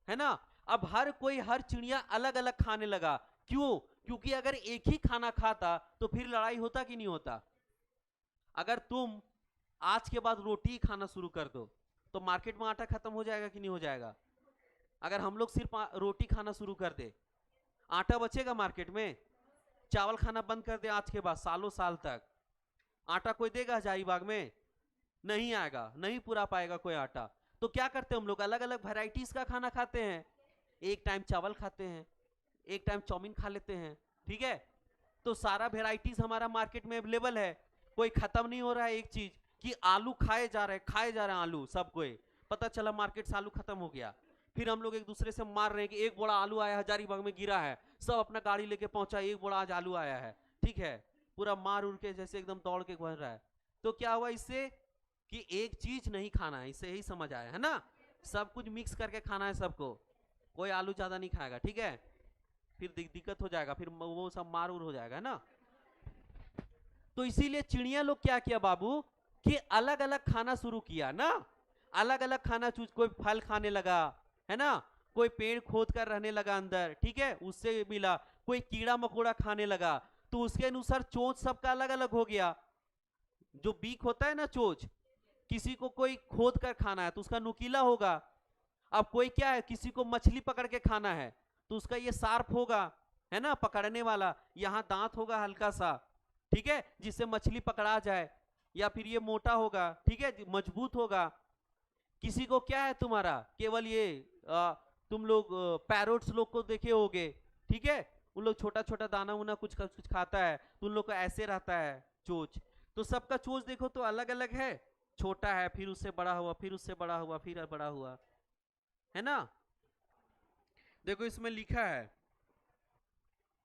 है ना। अब हर कोई, हर चिड़िया अलग अलग खाने लगा, क्यों, क्योंकि अगर एक ही खाना खाता तो फिर लड़ाई होता कि नहीं होता। अगर तुम आज के बाद रोटी खाना शुरू कर दो तो मार्केट में आटा खत्म हो जाएगा कि नहीं हो जाएगा। अगर हम लोग सिर्फ रोटी खाना शुरू कर दे, आटा बचेगा मार्केट में। चावल खाना बंद कर दे आज के बाद, सालों साल तक आटा कोई देगा हजारीबाग में, नहीं आएगा, नहीं पूरा पाएगा कोई आटा। तो क्या करते हैं हम लोग, अलग अलग वैरायटीज का खाना खाते हैं, एक टाइम चावल खाते हैं, एक टाइम चाउमीन खा लेते हैं, ठीक है। तो सारा वेराइटीज हमारा मार्केट में अवेलेबल है, कोई खत्म नहीं हो रहा है एक चीज कि आलू खाए जा रहे हैं आलू सब कोई। पता चला मार्केट से आलू खत्म हो गया, फिर हम लोग एक दूसरे से मार रहे हैं कि एक बोरा आलू आया हजारीबाग में गिरा है, सब अपना गाड़ी लेके पहुंचा, एक बोरा आज आलू आया है, ठीक है। पूरा मार उड़ के जैसे एकदम दौड़ के बढ़ रहा है। तो क्या हुआ इससे कि एक चीज नहीं खाना है, इससे यही समझ आया है ना, सब कुछ मिक्स करके खाना है सबको, कोई आलू ज्यादा नहीं खाएगा, ठीक है। फिर दिक्कत हो जाएगा, फिर वो सब मार उड़ हो जाएगा ना। तो इसीलिए चिड़िया लोग क्या किया बाबू कि अलग अलग खाना शुरू किया ना, अलग अलग खाना चूज, कोई फल खाने लगा है ना, कोई पेड़ खोद कर रहने लगा अंदर, ठीक है, उससे मिला, कोई कीड़ा मकोड़ा खाने लगा, तो उसके अनुसार चोंच सबका अलग अलग हो गया। जो बीक होता है ना चोंच, किसी को कोई खोद कर खाना है तो उसका नुकीला होगा। अब कोई क्या है, किसी को मछली पकड़ के खाना है तो उसका ये शार्प होगा, है ना, पकड़ने वाला, यहाँ दांत होगा हल्का सा, ठीक है, जिससे मछली पकड़ा जाए। या फिर ये मोटा होगा, ठीक है, मजबूत होगा। किसी को क्या है तुम्हारा केवल ये तुम लोग पैरोट्स लोग को देखे होगे, ठीक है, उन लोग छोटा छोटा दाना उना कुछ कुछ खाता है, तो उन लोग को ऐसे रहता है चोंच। तो सबका चोंच देखो तो अलग अलग है, छोटा है, फिर उससे बड़ा हुआ, फिर उससे बड़ा हुआ, फिर बड़ा हुआ, है ना। देखो इसमें लिखा है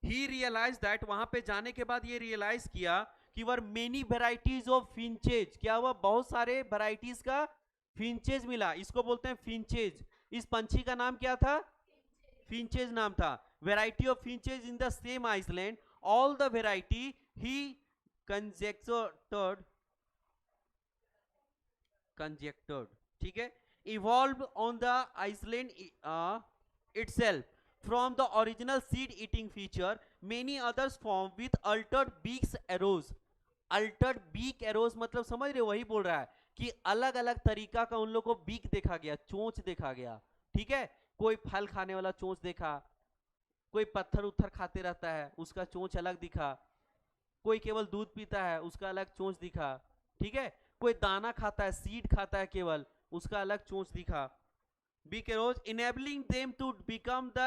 ही रियलाइज दैट, वहां पे जाने के बाद ये रियलाइज किया कि were many varieties of finches, क्या हुआ, बहुत सारे वेराइटीज का फिंचेज मिला, इसको बोलते हैं फिंचेज। इस पंछी का नाम क्या था, फिंचेज नाम था। Variety of finches in the same island, all the variety he conjectured, ठीक है, evolve on the island itself from the original seed eating feature, many others form with altered beaks arose। Altered beak arose मतलब समझ रहे हो, वही बोल रहा है कि अलग अलग तरीका का उन लोग को बीक देखा गया, चोंच देखा गया, ठीक है। कोई फल खाने वाला चोंच देखा, कोई पत्थर उत्थर खाते रहता है उसका चोंच अलग दिखा, कोई केवल दूध पीता है उसका अलग चोंच दिखा, ठीक है, कोई दाना खाता है, सीड खाता है केवल, उसका अलग चोंच दिखा। Beak arose, enabling them to become the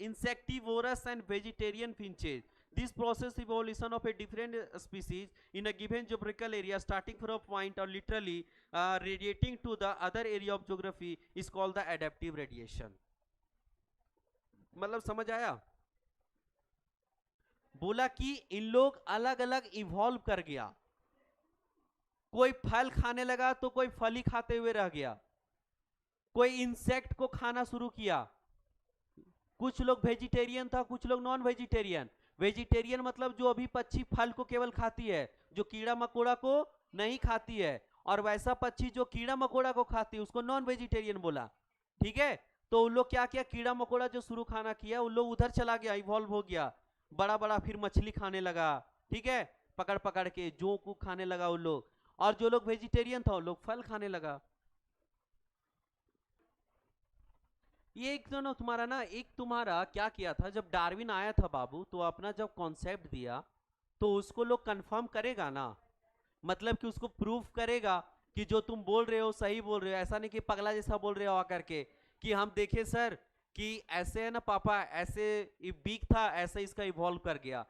insectivorous and vegetarian finches. This process evolution of a different species in a given geographical area starting from a point or literally radiating to the other area of geography is called the adaptive radiation। मतलब समझ आया, बोला कि इन लोग अलग अलग evolve कर गया, कोई फल खाने लगा तो कोई फल ही खाते हुए रह गया, कोई इंसेक्ट को खाना शुरू किया, कुछ लोग वेजिटेरियन था, कुछ लोग नॉन वेजिटेरियन। वेजिटेरियन मतलब जो अभी पक्षी फल को केवल खाती है, जो कीड़ा मकोड़ा को नहीं खाती है, और वैसा पक्षी जो कीड़ा मकोड़ा को खाती है उसको नॉन वेजिटेरियन बोला, ठीक है। तो उन लोग क्या किया, कीड़ा मकोड़ा जो शुरू खाना किया उन लोग उधर चला गया, इवॉल्व हो गया, बड़ा बड़ा फिर मछली खाने लगा, ठीक है, पकड़ पकड़ के जो को खाने लगा उन लोग, और जो लोग वेजिटेरियन था उन लोग फल खाने लगा। ये एक दोनों तुम्हारा ना, एक तुम्हारा क्या किया था जब डार्विन आया था बाबू, तो अपना जब कॉन्सेप्ट दिया तो उसको लोग कंफर्म करेगा ना, मतलब कि उसको प्रूफ करेगा कि जो तुम बोल रहे हो सही बोल रहे हो, ऐसा नहीं कि पगला जैसा बोल रहे हो आकर के कि हम देखे सर कि ऐसे है ना पापा, ऐसे बीक था, ऐसे इसका इवॉल्व कर गया,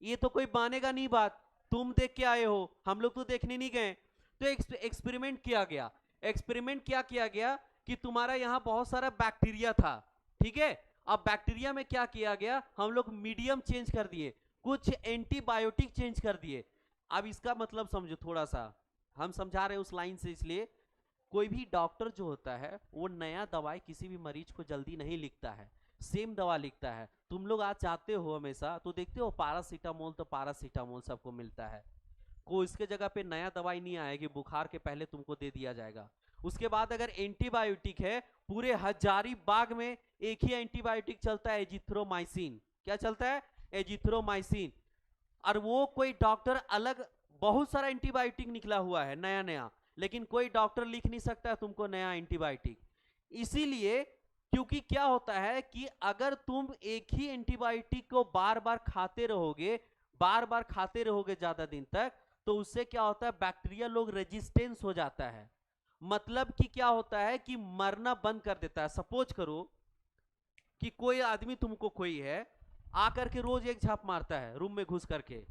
ये तो कोई मानेगा नहीं बात, तुम देख के आए हो, हम लोग तो देखने नहीं गए। तो एक्सपेरिमेंट किया गया, एक्सपेरिमेंट क्या किया गया कि तुम्हारा यहाँ बहुत सारा बैक्टीरिया था, ठीक है, अब बैक्टीरिया में क्या किया गया, हम लोग मीडियम चेंज कर दिए, कुछ एंटीबायोटिक चेंज कर दिए। अब इसका मतलब समझो थोड़ा सा, हम समझा रहे हैं उस लाइन से, इसलिए कोई भी डॉक्टर जो होता है वो नया दवाई किसी भी मरीज को जल्दी नहीं लिखता है, सेम दवा लिखता है। तुम लोग आज जाते हो हमेशा तो देखते हो पैरासीटामोल, तो पैरासीटामोल सबको मिलता है, कोई इसके जगह पे नया दवाई नहीं आएगी, बुखार के पहले तुमको दे दिया जाएगा। उसके बाद अगर एंटीबायोटिक है, पूरे हजारीबाग में एक ही एंटीबायोटिक चलता है, एजिथ्रोमाइसिन, क्या चलता है, एजिथ्रोमाइसिन, और वो कोई डॉक्टर अलग बहुत सारा एंटीबायोटिक निकला हुआ है नया नया, लेकिन कोई डॉक्टर लिख नहीं सकता तुमको नया एंटीबायोटिक। इसीलिए क्योंकि क्या होता है कि अगर तुम एक ही एंटीबायोटिक को बार बार खाते रहोगे, बार बार खाते रहोगे ज्यादा दिन तक, तो उससे क्या होता है, बैक्टीरिया लोग रेजिस्टेंस हो जाता है, मतलब कि क्या होता है कि मरना बंद कर देता है। सपोज करो कि कोई आदमी तुमको कोई है, आकर के रोज एक झाप मारता है रूम में घुस करके,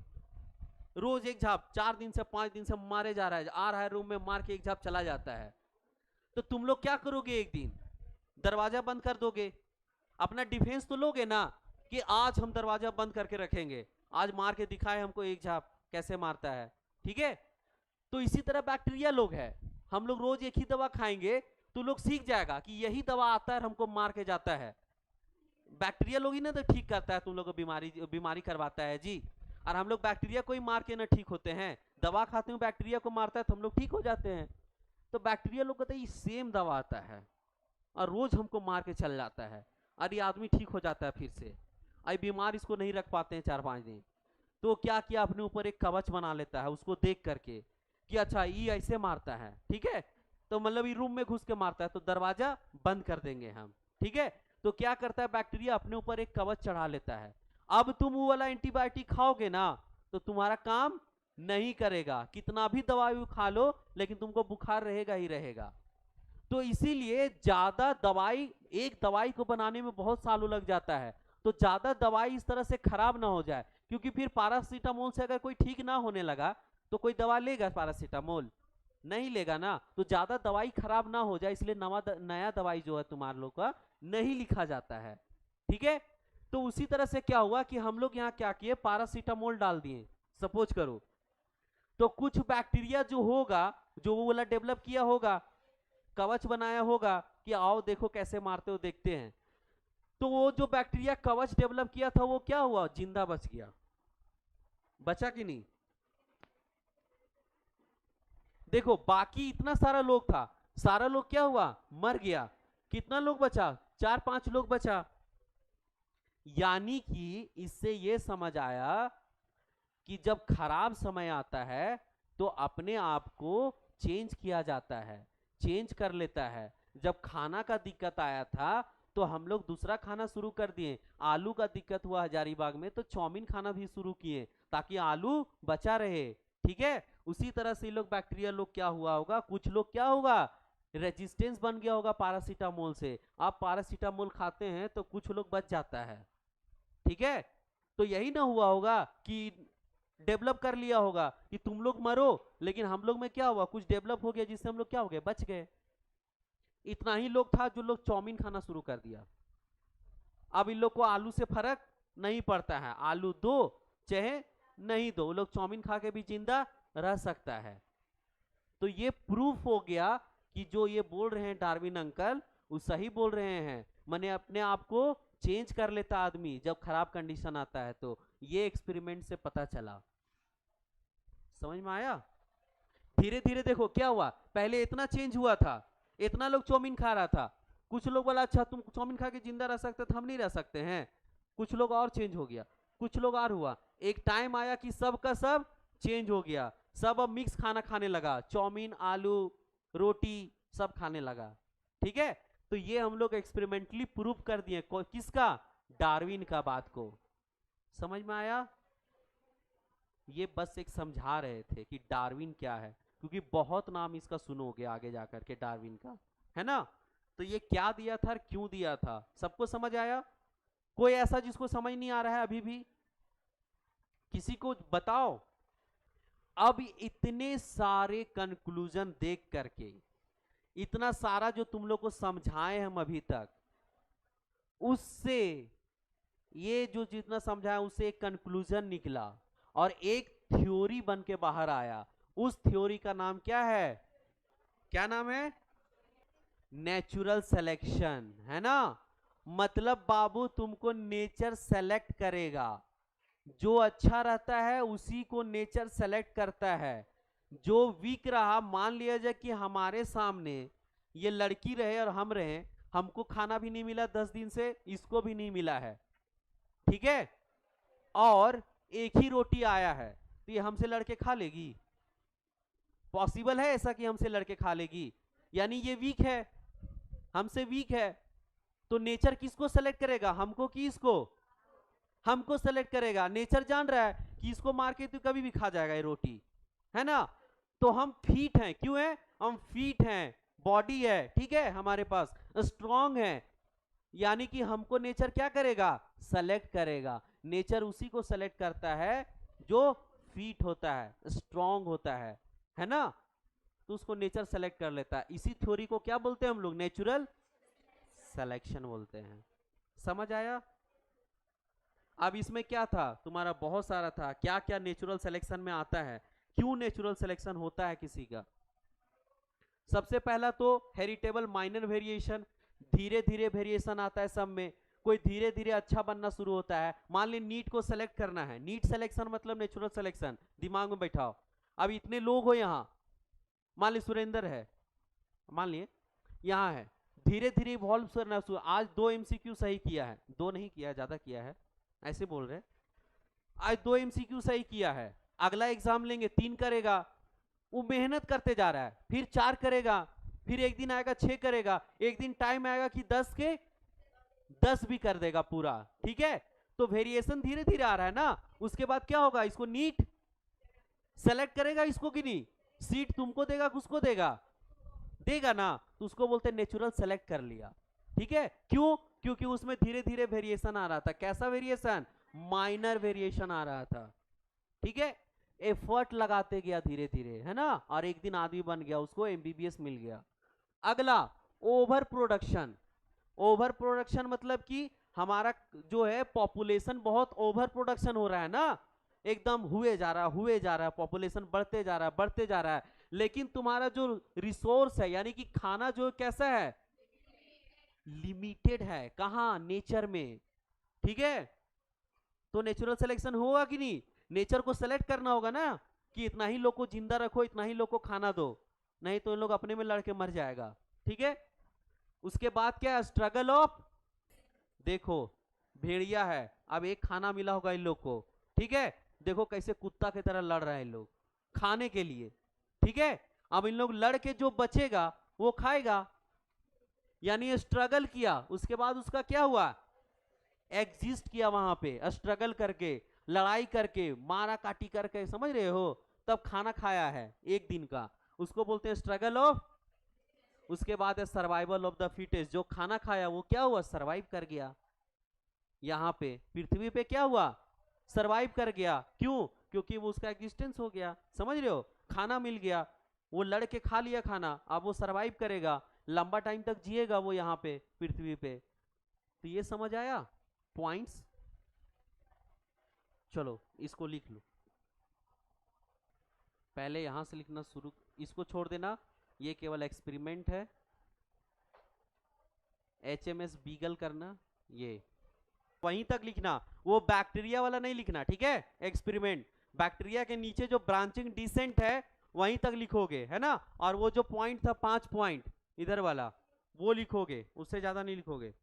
रोज एक झाप, 4 दिन से 5 दिन से मारे जा रहा है, आ रहा है रूम में, मार के एक झाप चला जाता है। तो तुम लोग क्या करोगे? एक दिन दरवाजा बंद कर दोगे, अपना डिफेंस तो लोगे ना कि आज हम दरवाजा बंद करके रखेंगे, आज मार के दिखाए हमको एक झाप कैसे मारता है, ठीक है? तो इसी तरह बैक्टीरिया लोग है, हम लोग रोज एक ही दवा खाएंगे तो लोग सीख जाएगा कि यही दवा आता है हमको मार के जाता है। बैक्टीरिया लोग ही ना तो ठीक करता है तुम लोग को, बीमारी करवाता है जी। और हम लोग बैक्टीरिया को ही मार के ना ठीक होते हैं, दवा खाते हैं बैक्टीरिया को मारता है तो हम लोग ठीक हो जाते हैं। तो बैक्टीरिया लोग कहते हैं सेम दवा आता है और रोज हमको मार के चल जाता है, और ये आदमी ठीक हो जाता है फिर से, आई बीमार इसको नहीं रख पाते हैं 4-5 दिन। तो क्या किया, अपने ऊपर एक कवच बना लेता है उसको देख करके कि अच्छा ये ऐसे मारता है, ठीक है, तो मतलब ये रूम में घुस के मारता है तो दरवाजा बंद कर देंगे हम, ठीक है। तो क्या करता है बैक्टीरिया, अपने ऊपर एक कवच चढ़ा लेता है। अब तुम वो वाला एंटीबायोटिक खाओगे ना तो तुम्हारा काम नहीं करेगा, कितना भी दवाई खा लो लेकिन तुमको बुखार रहेगा ही रहेगा। तो इसीलिए ज्यादा दवाई, एक दवाई को बनाने में बहुत सालों लग जाता है, तो ज्यादा दवाई इस तरह से खराब ना हो जाए, क्योंकि फिर पैरासीटामोल से अगर कोई ठीक ना होने लगा तो कोई दवा लेगा? पैरासीटामोल नहीं लेगा ना। तो ज्यादा दवाई खराब ना हो जाए इसलिए नया दवाई जो है तुम्हारे लोग का नहीं लिखा जाता है, ठीक है। तो उसी तरह से क्या हुआ कि हम लोग यहाँ क्या किए, पैरासीटामोल डाल दिए सपोज करो, तो कुछ बैक्टीरिया जो होगा, जो वो वाला डेवलप किया होगा, कवच बनाया होगा कि आओ देखो कैसे मारते हो देखते हैं, तो वो जो बैक्टीरिया कवच डेवलप किया था वो क्या हुआ, जिंदा बच गया। बचा कि नहीं? देखो बाकी इतना सारा लोग था, सारा लोग क्या हुआ, मर गया। कितना लोग बचा? 4-5 लोग बचा। यानी कि इससे ये समझ आया कि जब खराब समय आता है तो अपने आप को चेंज किया जाता है, चेंज कर लेता है। जब खाना का दिक्कत आया था तो हम लोग दूसरा खाना शुरू कर दिए, आलू का दिक्कत हुआ हजारीबाग में तो चाउमीन खाना भी शुरू किए ताकि आलू बचा रहे, ठीक है। उसी तरह से लोग बैक्टीरिया लोग क्या हुआ होगा, कुछ लोग क्या होगा, रेजिस्टेंस बन गया होगा पैरासीटामोल से। आप पैरासीटामोल खाते हैं तो कुछ लोग बच जाता है, ठीक है। तो यही ना हुआ होगा कि डेवलप कर लिया होगा कि तुम लोग मरो, लेकिन हम लोग में क्या हुआ, कुछ डेवलप हो गया जिससे हम लोग क्या हो गए, बच गए। इतना ही लोग था जो लोग चाउमीन खाना शुरू कर दिया। अब इन लोग को आलू से फर्क नहीं पड़ता है, आलू दो चाहे नहीं दो, लोग चाउमीन खा के भी जिंदा रह सकता है। तो ये प्रूफ हो गया कि जो ये बोल रहे हैं डार्विन अंकल वो सही बोल रहे हैं, माने अपने आप को चेंज कर लेता आदमी जब खराब कंडीशन आता है। तो ये एक्सपेरिमेंट से पता चला, समझ में आया। धीरे धीरे देखो क्या हुआ, पहले इतना चेंज हुआ था, इतना लोग चाउमीन खा रहा था, कुछ लोग बोला अच्छा तुम चाउमीन खा के जिंदा रह सकते तो हम नहीं रह सकते हैं, कुछ लोग और चेंज हो गया, कुछ लोग और हुआ। एक टाइम आया कि सब का सब चेंज हो गया, सब अब मिक्स खाना खाने लगा, चाउमीन आलू रोटी सब खाने लगा, ठीक है। तो ये हम लोग एक्सपेरिमेंटली प्रूव कर दिए, किसका, डार्विन का बात को। समझ में आया? ये बस एक समझा रहे थे कि डार्विन क्या है, क्योंकि बहुत नाम इसका सुनोगे आगे जाकर के डार्विन का, है ना। तो ये क्या दिया था, क्यों दिया था, सबको समझ आया? कोई ऐसा जिसको समझ नहीं आ रहा है अभी भी, किसी को बताओ। अब इतने सारे कंक्लूजन देख करके, इतना सारा जो तुम लोग को समझाए हम अभी तक, उससे ये जो जितना समझाया उससे एक कंक्लूजन निकला और एक थ्योरी बन के बाहर आया। उस थ्योरी का नाम क्या है, क्या नाम है, नेचुरल सिलेक्शन, है ना। मतलब बाबू तुमको नेचर सेलेक्ट करेगा, जो अच्छा रहता है उसी को नेचर सेलेक्ट करता है। जो वीक रहा, मान लिया जाए कि हमारे सामने ये लड़की रहे और हम रहे, हमको खाना भी नहीं मिला 10 दिन से, इसको भी नहीं मिला है, ठीक है, और एक ही रोटी आया है, तो ये हमसे लड़के खा लेगी? पॉसिबल है ऐसा कि हमसे लड़के खा लेगी? यानी ये वीक है, हमसे वीक है। तो नेचर किसको सेलेक्ट करेगा, हमको कि इसको? हमको सेलेक्ट करेगा। नेचर जान रहा है कि इसको मार के तो कभी भी खा जाएगा ये रोटी, है ना। तो हम फिट हैं, क्यों है, हम फिट हैं, बॉडी है, ठीक है, हमारे पास स्ट्रांग है, यानी कि हमको नेचर क्या करेगा, सेलेक्ट करेगा। नेचर उसी को सेलेक्ट करता है जो फिट होता है, स्ट्रांग होता है ना, तो उसको नेचर सेलेक्ट कर लेता है। इसी थ्योरी को क्या बोलते हैं हम लोग? नेचुरल सिलेक्शन बोलते हैं। समझ आया? अब इसमें क्या था तुम्हारा, बहुत सारा था, क्या क्या नेचुरल सिलेक्शन में आता है, क्यों नेचुरल सिलेक्शन होता है किसी का। सबसे पहला तो हेरिटेबल माइनर वेरिएशन, धीरे धीरे वेरिएशन आता है सब में, कोई धीरे धीरे अच्छा बनना शुरू होता है। मान ली नीट को सेलेक्ट करना है, नीट सिलेक्शन मतलब नेचुरल सिलेक्शन, दिमाग में बैठाओ। अब इतने लोग हो यहाँ, मान ली सुरेंद्र है, मान लिए यहाँ है, धीरे धीरे इवॉल्व करना शुरू। आज 2 MCQ सही किया है, 2 नहीं किया, ज्यादा किया है, ऐसे बोल रहे, आज 2 MCQ सही किया है, अगला एग्जाम लेंगे 3 करेगा, वो मेहनत करते जा रहा है, फिर 4 करेगा, फिर एक दिन आएगा 6 करेगा, एक दिन टाइम आएगा कि 10 के 10 भी कर देगा पूरा। ठीक है, तो वेरिएशन धीरे धीरे आ रहा है ना। उसके बाद क्या होगा, इसको नीट सेलेक्ट करेगा, इसको कि नहीं, सीट तुमको देगा, किसको देगा, देगा ना, तो उसको बोलते हैं नेचुरल सेलेक्ट कर लिया। ठीक है, क्यों? क्योंकि उसमें धीरे धीरे वेरिएशन आ रहा था। कैसा वेरिएशन? माइनर वेरिएशन आ रहा था। ठीक है, एफर्ट लगाते गया धीरे धीरे, है ना, और एक दिन आदमी बन गया, उसको MBBS मिल गया। अगला ओवर प्रोडक्शन। ओवर प्रोडक्शन मतलब कि हमारा जो है पॉपुलेशन बहुत ओवर प्रोडक्शन हो रहा है ना, एकदम हुए जा रहा है, पॉपुलेशन बढ़ते जा रहा है, लेकिन तुम्हारा जो रिसोर्स है यानी कि खाना जो कैसा है, लिमिटेड है। कहां? नेचर में। ठीक है, तो नेचुरल सिलेक्शन होगा कि नहीं? नेचर को सेलेक्ट करना होगा ना, कि इतना ही लोग को जिंदा रखो, इतना ही लोग को खाना दो, नहीं तो इन लोग अपने में लड़के मर जाएगा। ठीक है, उसके बाद क्या है? स्ट्रगल ऑफ, देखो भेड़िया है, अब एक खाना मिला होगा इन लोग को, ठीक है, देखो कैसे कुत्ता की तरह लड़ रहे हैं लोग खाने के लिए। ठीक है, अब इन लोग लड़ के जो बचेगा वो खाएगा, यानी स्ट्रगल किया, उसके बाद उसका क्या हुआ, एग्जिस्ट किया वहां पे, स्ट्रगल करके, लड़ाई करके, मारा काटी करके, समझ रहे हो, तब खाना खाया है एक दिन का, उसको बोलते हैं स्ट्रगल ऑफ। उसके बाद है सर्वाइवल ऑफ द फिटेस्ट, जो खाना खाया वो क्या हुआ, सरवाइव कर गया, यहाँ पे पृथ्वी पे क्या हुआ, सरवाइव कर गया। क्यों? क्योंकि वो उसका एग्जिस्टेंस हो गया, समझ रहे हो, खाना मिल गया, वो लड़ के खा लिया खाना, अब वो सरवाइव करेगा, लंबा टाइम तक जिएगा वो यहाँ पे पृथ्वी पे। तो ये समझ आया पॉइंट्स? चलो इसको लिख लो, पहले यहां से लिखना शुरू, इसको छोड़ देना, ये केवल एक्सपेरिमेंट है, HMS बीगल करना, ये वहीं तक लिखना, वो बैक्टीरिया वाला नहीं लिखना। ठीक है, एक्सपेरिमेंट, बैक्टीरिया के नीचे जो ब्रांचिंग डिसेंट है वहीं तक लिखोगे, है ना, और वो जो पॉइंट था 5 पॉइंट इधर वाला वो लिखोगे, उससे ज्यादा नहीं लिखोगे।